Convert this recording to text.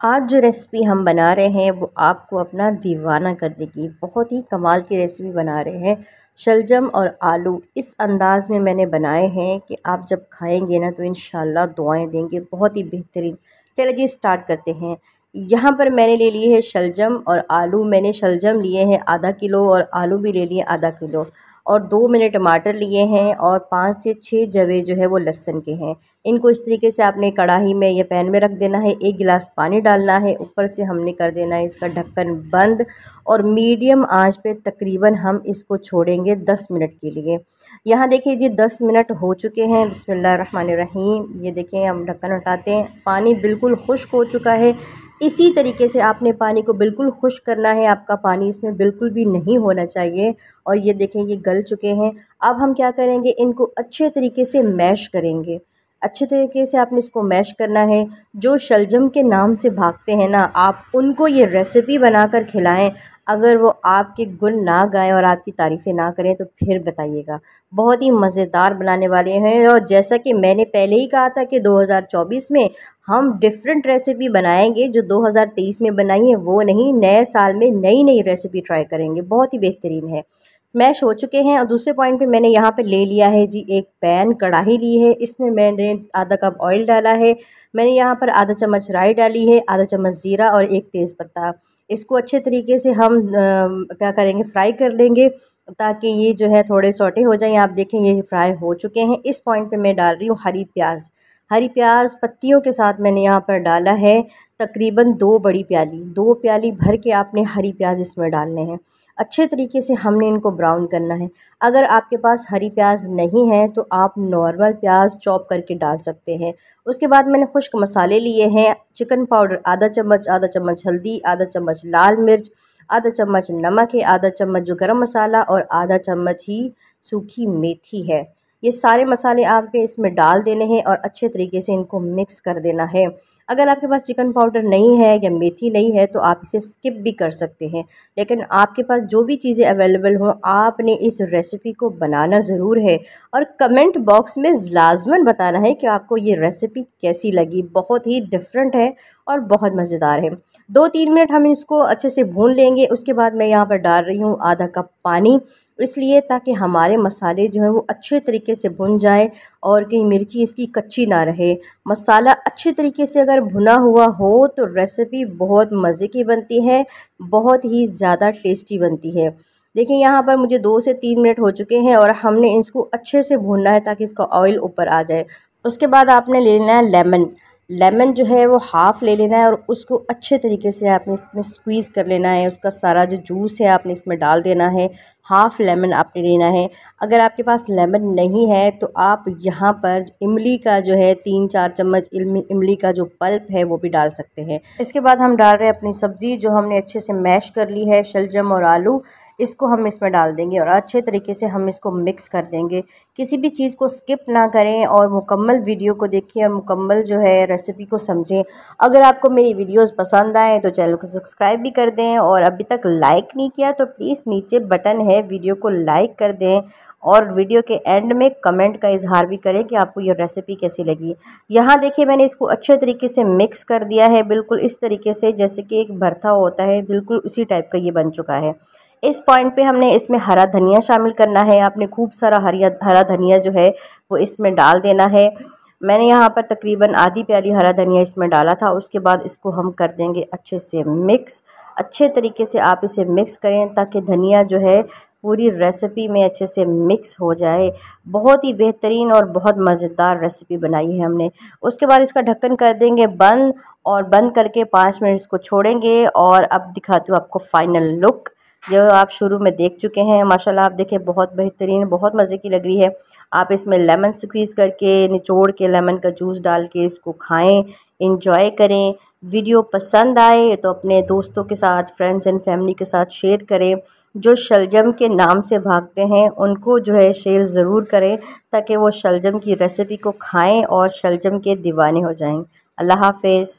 आज जो रेसिपी हम बना रहे हैं वो आपको अपना दीवाना कर देगी। बहुत ही कमाल की रेसिपी बना रहे हैं। शलजम और आलू इस अंदाज़ में मैंने बनाए हैं कि आप जब खाएंगे ना तो इंशाल्लाह दुआएं देंगे। बहुत ही बेहतरीन। चलिए जी स्टार्ट करते हैं। यहाँ पर मैंने ले लिए है शलजम और आलू। मैंने शलजम लिए हैं आधा किलो और आलू भी ले लिए आधा किलो, और 2 मैंने टमाटर लिए हैं और 5 से 6 जवे जो है वो लहसुन के हैं। इनको इस तरीके से आपने कढ़ाई में या पैन में रख देना है। 1 गिलास पानी डालना है। ऊपर से हमने कर देना है इसका ढक्कन बंद और मीडियम आंच पे तकरीबन हम इसको छोड़ेंगे 10 मिनट के लिए। यहाँ देखिए जी 10 मिनट हो चुके हैं। बिस्मिल्लाहिर्रहमानिर्रहीम। ये देखें हम ढक्कन हटाते हैं। पानी बिल्कुल खुश्क हो चुका है। इसी तरीके से आपने पानी को बिल्कुल खुश्क करना है। आपका पानी इसमें बिल्कुल भी नहीं होना चाहिए। और ये देखें ये गल चुके हैं। अब हम क्या करेंगे, इनको अच्छे तरीके से मैश करेंगे। अच्छे तरीके से आपने इसको मैश करना है। जो शलजम के नाम से भागते हैं ना, आप उनको ये रेसिपी बनाकर खिलाएं। अगर वो आपके गुण ना गाएं और आपकी तारीफ़ें ना करें तो फिर बताइएगा। बहुत ही मज़ेदार बनाने वाले हैं। और जैसा कि मैंने पहले ही कहा था कि 2024 में हम डिफरेंट रेसिपी बनाएंगे। जो 2023 में बनाई है वो नहीं, नए साल में नई नई रेसिपी ट्राई करेंगे। बहुत ही बेहतरीन है। मैश हो चुके हैं। और दूसरे पॉइंट पे मैंने यहाँ पे ले लिया है जी एक पैन, कढ़ाई ली है। इसमें मैंने आधा कप ऑयल डाला है। मैंने यहाँ पर आधा चम्मच राई डाली है, आधा चम्मच ज़ीरा और एक तेज़पत्ता। इसको अच्छे तरीके से हम क्या करेंगे, फ्राई कर लेंगे ताकि ये जो है थोड़े सौटे हो जाएं। आप देखें ये फ्राई हो चुके हैं। इस पॉइंट पे मैं डाल रही हूँ हरी प्याज। हरी प्याज पत्तियों के साथ मैंने यहाँ पर डाला है तकरीबन 2 प्याली भर के आपने हरी प्याज इसमें डालने हैं। अच्छे तरीके से हमने इनको ब्राउन करना है। अगर आपके पास हरी प्याज नहीं है तो आप नॉर्मल प्याज चॉप करके डाल सकते हैं। उसके बाद मैंने खुश्क मसाले लिए हैं। चिकन पाउडर आधा चम्मच हल्दी, आधा चम्मच लाल मिर्च, आधा चम्मच नमक है, आधा चम्मच जो गरम मसाला और आधा चम्मच ही सूखी मेथी है। ये सारे मसाले आपके इसमें डाल देने हैं और अच्छे तरीके से इनको मिक्स कर देना है। अगर आपके पास चिकन पाउडर नहीं है या मेथी नहीं है तो आप इसे स्किप भी कर सकते हैं। लेकिन आपके पास जो भी चीज़ें अवेलेबल हों, आपने इस रेसिपी को बनाना ज़रूर है। और कमेंट बॉक्स में लाज़मन बताना है कि आपको ये रेसिपी कैसी लगी। बहुत ही डिफरेंट है और बहुत मज़ेदार है। 2-3 मिनट हम इसको अच्छे से भून लेंगे। उसके बाद मैं यहाँ पर डाल रही हूँ आधा कप पानी, इसलिए ताकि हमारे मसाले जो हैं वो अच्छे तरीके से भुन जाए और कहीं मिर्ची इसकी कच्ची ना रहे। मसाला अच्छे तरीके से अगर भुना हुआ हो तो रेसिपी बहुत मज़े की बनती है, बहुत ही ज़्यादा टेस्टी बनती है। देखिए यहाँ पर मुझे 2 से 3 मिनट हो चुके हैं और हमने इसको अच्छे से भूनना है ताकि इसका ऑयल ऊपर आ जाए। उसके बाद आपने ले लेना है लेमन। लेमन जो है वो हाफ़ ले लेना है और उसको अच्छे तरीके से आपने इसमें स्क्वीज़ कर लेना है। उसका सारा जो जूस है आपने इसमें डाल देना है। हाफ़ लेमन आपने लेना है। अगर आपके पास लेमन नहीं है तो आप यहाँ पर इमली का जो है 3-4 चम्मच इमली का जो पल्प है वो भी डाल सकते हैं। इसके बाद हम डाल रहे हैं अपनी सब्ज़ी जो हमने अच्छे से मैश कर ली है, शलजम और आलू। इसको हम इसमें डाल देंगे और अच्छे तरीके से हम इसको मिक्स कर देंगे। किसी भी चीज़ को स्किप ना करें और मुकम्मल वीडियो को देखें और मुकम्मल जो है रेसिपी को समझें। अगर आपको मेरी वीडियोस पसंद आए तो चैनल को सब्सक्राइब भी कर दें, और अभी तक लाइक नहीं किया तो प्लीज़ नीचे बटन है, वीडियो को लाइक कर दें और वीडियो के एंड में कमेंट का इजहार भी करें कि आपको ये रेसिपी कैसी लगी। यहाँ देखिए मैंने इसको अच्छे तरीके से मिक्स कर दिया है, बिल्कुल इस तरीके से जैसे कि एक भरता होता है, बिल्कुल उसी टाइप का ये बन चुका है। इस पॉइंट पे हमने इसमें हरा धनिया शामिल करना है। आपने खूब सारा हरा धनिया जो है वो इसमें डाल देना है। मैंने यहाँ पर तकरीबन आधी प्याली हरा धनिया इसमें डाला था। उसके बाद इसको हम कर देंगे अच्छे से मिक्स। अच्छे तरीके से आप इसे मिक्स करें ताकि धनिया जो है पूरी रेसिपी में अच्छे से मिक्स हो जाए। बहुत ही बेहतरीन और बहुत मज़ेदार रेसिपी बनाई है हमने। उसके बाद इसका ढक्कन कर देंगे बंद और बंद करके 5 मिनट इसको छोड़ेंगे। और अब दिखाती हूँ आपको फ़ाइनल लुक जो आप शुरू में देख चुके हैं। माशाल्लाह आप देखें बहुत बेहतरीन, बहुत मज़े की लग रही है। आप इसमें लेमन स्क्वीज़ करके, निचोड़ के लेमन का जूस डाल के इसको खाएं, इंजॉय करें। वीडियो पसंद आए तो अपने दोस्तों के साथ, फ्रेंड्स एंड फैमिली के साथ शेयर करें। जो शलजम के नाम से भागते हैं उनको जो है शेयर ज़रूर करें ताकि वो शलजम की रेसिपी को खाएँ और शलजम के दीवाने हो जाएँ। अल्लाह हाफ़िज़।